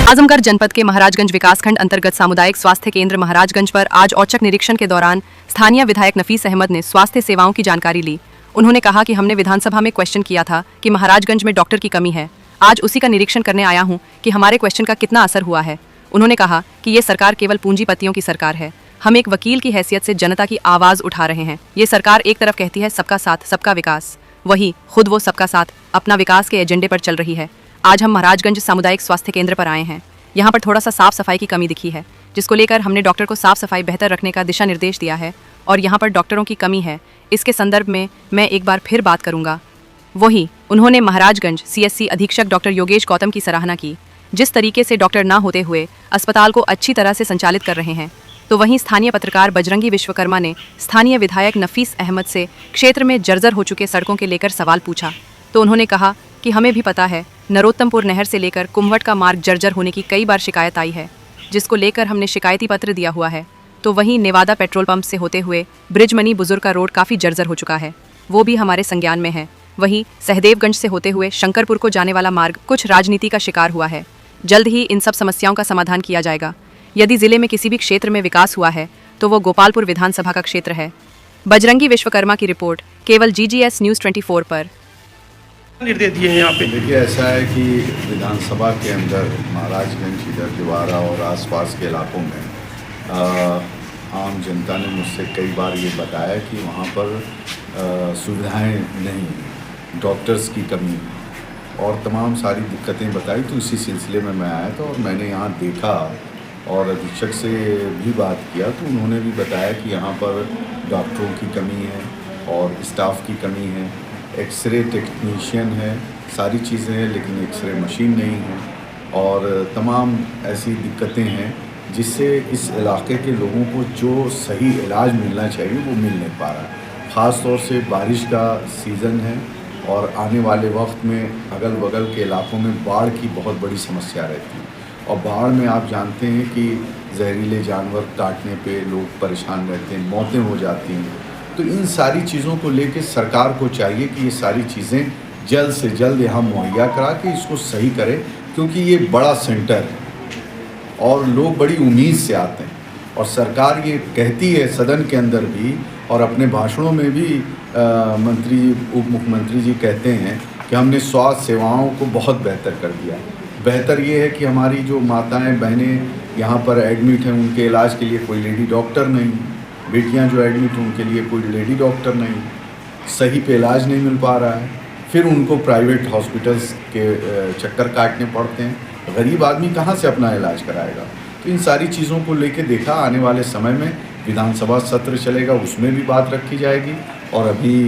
आजमगढ़ जनपद के महाराजगंज विकासखंड अंतर्गत सामुदायिक स्वास्थ्य केंद्र महाराजगंज पर आज औचक निरीक्षण के दौरान स्थानीय विधायक नफीस अहमद ने स्वास्थ्य सेवाओं की जानकारी ली। उन्होंने कहा कि हमने विधानसभा में क्वेश्चन किया था कि महाराजगंज में डॉक्टर की कमी है। आज उसी का निरीक्षण करने आया हूं कि हमारे क्वेश्चन का कितना असर हुआ है। उन्होंने कहा कि ये सरकार केवल पूंजीपतियों की सरकार है। हम एक वकील की हैसियत से जनता की आवाज उठा रहे हैं। ये सरकार एक तरफ कहती है सबका साथ सबका विकास, वही खुद वो सबका साथ अपना विकास के एजेंडे पर चल रही है। आज हम महाराजगंज सामुदायिक स्वास्थ्य केंद्र पर आए हैं। यहाँ पर थोड़ा सा साफ सफाई की कमी दिखी है, जिसको लेकर हमने डॉक्टर को साफ सफाई बेहतर रखने का दिशा निर्देश दिया है और यहाँ पर डॉक्टरों की कमी है। इसके संदर्भ में मैं एक बार फिर बात करूँगा। वहीं उन्होंने महाराजगंज CSC अधीक्षक डॉक्टर योगेश गौतम की सराहना की, जिस तरीके से डॉक्टर न होते हुए अस्पताल को अच्छी तरह से संचालित कर रहे हैं। तो वहीं स्थानीय पत्रकार बजरंगी विश्वकर्मा ने स्थानीय विधायक नफीस अहमद से क्षेत्र में जर्जर हो चुके सड़कों के लेकर सवाल पूछा। तो उन्होंने कहा कि हमें भी पता है नरोत्तमपुर नहर से लेकर कुंभट का मार्ग जर्जर होने की कई बार शिकायत आई है, जिसको लेकर हमने शिकायती पत्र दिया हुआ है। तो वहीं नेवादा पेट्रोल पंप से होते हुए ब्रिजमनी बुजुर्ग का रोड काफ़ी जर्जर हो चुका है, वो भी हमारे संज्ञान में है। वहीं सहदेवगंज से होते हुए शंकरपुर को जाने वाला मार्ग कुछ राजनीति का शिकार हुआ है। जल्द ही इन सब समस्याओं का समाधान किया जाएगा। यदि जिले में किसी भी क्षेत्र में विकास हुआ है तो वो गोपालपुर विधानसभा का क्षेत्र है। बजरंगी विश्वकर्मा की रिपोर्ट केवल GGS News 24 पर। निर्देश दिए हैं यहाँ पे। देखिए, ऐसा है कि विधानसभा के अंदर महाराजगंज, इधर दिवारा और आसपास के इलाकों में आम जनता ने मुझसे कई बार ये बताया कि वहाँ पर सुविधाएं नहीं, डॉक्टर्स की कमी और तमाम सारी दिक्कतें बताई। तो इसी सिलसिले में मैं आया था और मैंने यहाँ देखा और अधीक्षक से भी बात किया, तो उन्होंने भी बताया कि यहाँ पर डॉक्टरों की कमी है और स्टाफ की कमी है, एक्सरे टेक्नीशियन है, सारी चीज़ें हैं, लेकिन एक्सरे मशीन नहीं है और तमाम ऐसी दिक्कतें हैं जिससे इस इलाके के लोगों को जो सही इलाज मिलना चाहिए वो मिल नहीं पा रहा है। ख़ास तौर से बारिश का सीज़न है और आने वाले वक्त में अगल बगल के इलाकों में बाढ़ की बहुत बड़ी समस्या रहती है और बाढ़ में आप जानते हैं कि जहरीले जानवर काटने पे लोग परेशान रहते हैं, मौतें हो जाती हैं। तो इन सारी चीज़ों को लेकर सरकार को चाहिए कि ये सारी चीज़ें जल्द से जल्द यहाँ मुहैया करा के इसको सही करें, क्योंकि ये बड़ा सेंटर है और लोग बड़ी उम्मीद से आते हैं और सरकार ये कहती है सदन के अंदर भी और अपने भाषणों में भी मंत्री उप मुख्यमंत्री जी कहते हैं कि हमने स्वास्थ्य सेवाओं को बहुत बेहतर कर दिया। बेहतर ये है कि हमारी जो माताएं बहनें यहाँ पर एडमिट हैं उनके इलाज के लिए कोई लेडी डॉक्टर नहीं, बेटियां जो एडमिट हैं उनके लिए कोई लेडी डॉक्टर नहीं, सही पे इलाज नहीं मिल पा रहा है, फिर उनको प्राइवेट हॉस्पिटल्स के चक्कर काटने पड़ते हैं। गरीब आदमी कहाँ से अपना इलाज कराएगा? तो इन सारी चीज़ों को लेके देखा, आने वाले समय में विधानसभा सत्र चलेगा, उसमें भी बात रखी जाएगी और अभी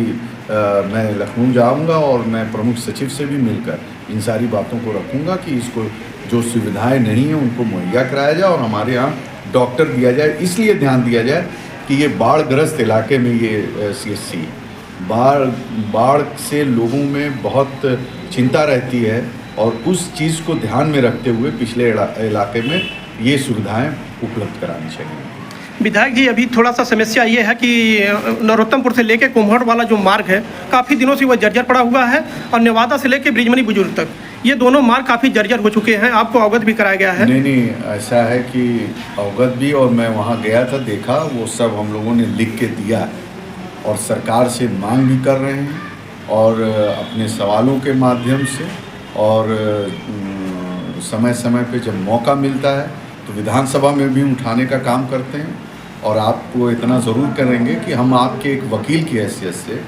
मैं लखनऊ जाऊंगा और मैं प्रमुख सचिव से भी मिलकर इन सारी बातों को रखूंगा कि इसको जो सुविधाएं नहीं हैं उनको मुहैया कराया जाए और हमारे यहाँ डॉक्टर दिया जाए। इसलिए ध्यान दिया जाए कि ये बाढ़ग्रस्त इलाके में ये CSC बाढ़ से लोगों में बहुत चिंता रहती है और उस चीज़ को ध्यान में रखते हुए पिछले इलाके में ये सुविधाएं उपलब्ध करानी चाहिए। विधायक जी, अभी थोड़ा सा समस्या ये है कि नरोत्तमपुर से लेके कुंभट वाला जो मार्ग है काफ़ी दिनों से वह जर्जर पड़ा हुआ है और नेवादा से लेके ब्रिजमनी बुजुर्ग तक ये दोनों मार्ग काफ़ी जर्जर हो चुके हैं। आपको अवगत भी कराया गया है? नहीं, ऐसा है कि अवगत भी, और मैं वहाँ गया था, देखा, वो सब हम लोगों ने लिख के दिया है और सरकार से मांग भी कर रहे हैं और अपने सवालों के माध्यम से और समय समय पे जब मौका मिलता है तो विधानसभा में भी उठाने का काम करते हैं। और आपको इतना ज़रूर करेंगे कि हम आपके एक वकील की हैसियत से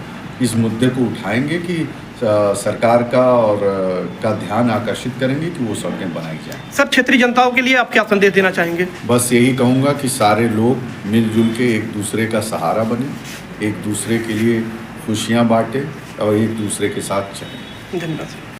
इस मुद्दे को उठाएंगे कि सरकार का ध्यान आकर्षित करेंगे कि वो सड़कें बनाई जाएं। सर, क्षेत्रीय जनताओं के लिए आप क्या संदेश देना चाहेंगे? बस यही कहूँगा कि सारे लोग मिलजुल के एक दूसरे का सहारा बने, एक दूसरे के लिए खुशियाँ बांटें और एक दूसरे के साथ चलें। धन्यवाद।